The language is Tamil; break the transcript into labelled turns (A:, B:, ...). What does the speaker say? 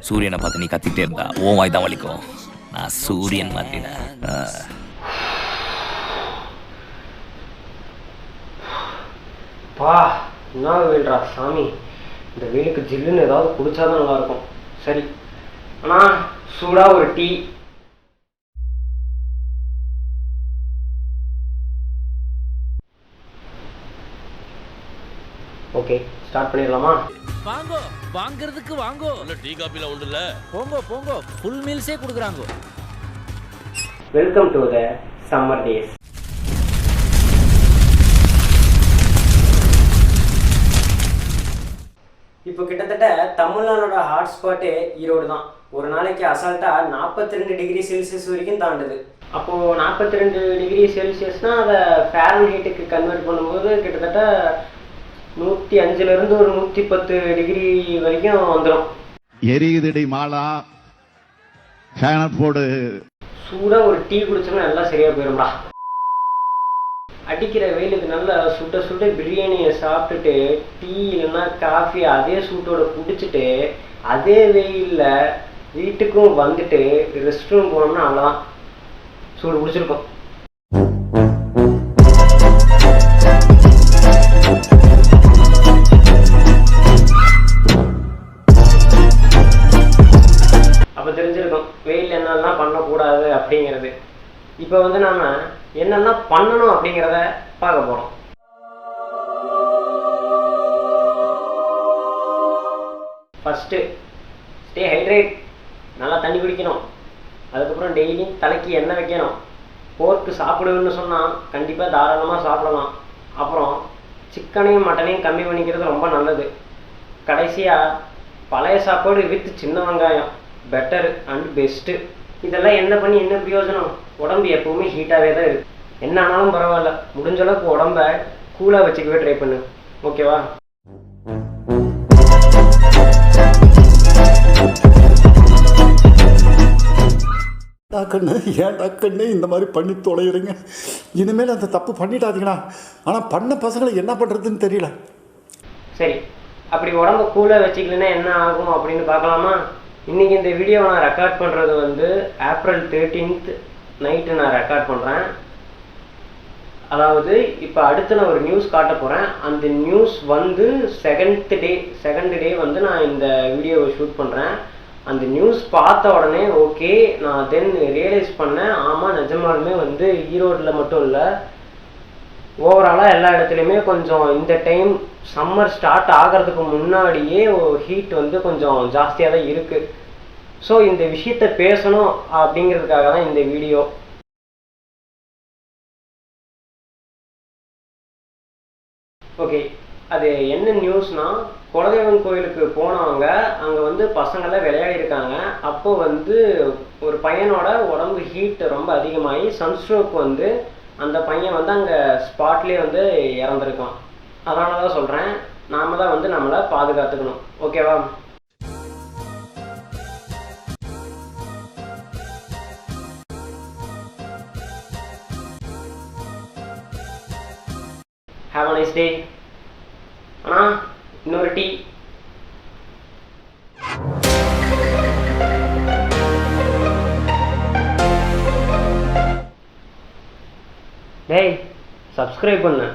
A: சூரியனை பார்த்து நீ கத்திட்டே இருந்தா ஓ வாய் தான் வலிக்கும். நான் சூரியன் மாதிரிடா.
B: பா என்ன வெயில்ரா சாமி. இந்த வெயிலுக்கு ஜில்லுன்னு ஏதாவது குடிச்சாதான் நல்லா இருக்கும். சரி அண்ணா சூடா ஒரு டீ. ஓகே ஸ்டார்ட் பண்ணிடலாமா?
C: வாங்கோ வாங்குறதுக்கு வாங்கோ.
D: டீ காபில ஒண்ணு இல்ல.
C: போங்கோ போங்கோ, ஃபுல் மீல்ஸே கொடுக்குறாங்க.
B: Welcome to the summer days. இப்போ கிட்டத்தட்ட தமிழ்நாடோட ஹாட்ஸ்பாட்டு ஈரோடு தான். ஒரு நாளைக்கு அசால்ட்டாக 42 டிகிரி செல்சியஸ் வரைக்கும் தாண்டுது. அப்போது 42 டிகிரி செல்சியஸ்னால் அதை ஃபேரன்ஹீட்டுக்கு கன்வெர்ட் பண்ணும்போது கிட்டத்தட்ட 105லேருந்து ஒரு 110 டிகிரி வரைக்கும் வந்துடும்.
E: எரியுதடி மாலா ஃபேனை போடு.
B: சூடாக ஒரு டீ குடிச்சோம்னா எல்லாம் சரியாக போயிடும்டா. அடிக்கிற வெயிலுக்கு நல்லா சுட்ட சுட்ட பிரியாணியை சாப்பிட்டுட்டு டீ இல்லைன்னா காஃபி அதே சூட்டோட குடிச்சிட்டு அதே வெயிலில் வீட்டுக்கும் வந்துட்டு ரெஸ்ட் ரூம் போனோம்னா அவ்வளோதான், சூடு பிடிச்சிருக்கோம். அப்போ தெரிஞ்சிருக்கும் வெயில் என்னெல்லாம் பண்ணக்கூடாது அப்படிங்கிறது. இப்போ வந்து நாம என்னெல்லாம் பண்ணணும் அப்படிங்கிறத பார்க்க போகிறோம். ஃபஸ்ட்டு ஸ்டே ஹைட்ரேட், நல்லா தண்ணி குடிக்கணும். அதுக்கப்புறம் டெய்லி தலைக்கு எண்ணெய் வைக்கணும். போர்க்கு சாப்பிடுவேன்னு சொன்னால் கண்டிப்பாக தாராளமாக சாப்பிடலாம். அப்புறம் சிக்கனையும் மட்டனையும் கம்மி பண்ணிக்கிறது ரொம்ப நல்லது. கடைசியாக பழைய சாப்பாடு வித் சின்ன வெங்காயம் பெட்டர் அண்ட் பெஸ்ட்டு. இதெல்லாம் என்ன பண்ணி என்ன பிரயோஜனம்? உடம்பு எப்பவுமே ஹீட்டாகவே தான் இருக்குது. என்ன ஆனாலும் பரவாயில்ல, முடிஞ்ச அளவுக்கு உடம்ப கூலாக வச்சுக்கவே ட்ரை பண்ணு. ஓகேவா?
E: டாக்கண்ணு ஏன் டாக்கண்ணு இந்த மாதிரி பண்ணி தொலைகிறீங்க. இனிமேல் அந்த தப்பு பண்ணிட்டாதீங்களா. ஆனால் பண்ண பசங்களை என்ன பண்ணுறதுன்னு தெரியல.
B: சரி, அப்படி உடம்ப கூலாக வச்சுக்கலன்னா என்ன ஆகும் அப்படின்னு பார்க்கலாமா? இன்றைக்கி இந்த வீடியோவை நான் ரெக்கார்ட் பண்ணுறது வந்து ஏப்ரல் 13th நைட்டு நான் ரெக்கார்ட் பண்ணுறேன். அதாவது இப்போ அடுத்து நான் ஒரு நியூஸ் காட்ட போகிறேன். அந்த நியூஸ் வந்து செகண்ட் டே வந்து நான் இந்த வீடியோவை ஷூட் பண்ணுறேன். அந்த நியூஸ் பார்த்த உடனே ஓகே நான் தென் ரியலைஸ் பண்ணேன், ஆமாம் நிஜமாலுமே வந்து ஈரோட்டில் மட்டும் இல்லை, ஓவராலாக எல்லா இடத்துலையுமே கொஞ்சம் இந்த டைம் சம்மர் ஸ்டார்ட் ஆகிறதுக்கு முன்னாடியே ஹீட் வந்து கொஞ்சம் ஜாஸ்தியாக தான் இருக்குது. ஸோ இந்த விஷயத்தை பேசணும் அப்படிங்கிறதுக்காக தான் இந்த வீடியோ. ஓகே, அது என்ன நியூஸ்னால், குலதெய்வம் கோயிலுக்கு போனவங்க அங்கே வந்து பசங்களாம் விளையாடிருக்காங்க. அப்போது வந்து ஒரு பையனோட உடம்பு ஹீட் ரொம்ப அதிகமாகி சன்ஸ்ட்ரோக் வந்து அந்த பையன் வந்து அங்கே ஸ்பாட்லேயே வந்து இறந்துருக்கான். அதனால தான் சொல்கிறேன், நாம தான் வந்து நம்மளை பாதுகாத்துக்கணும். ஓகேவா? Have a nice day. அண்ணா இன்னொரு டீ. டேய் சப்ஸ்கிரைப் பண்ணு.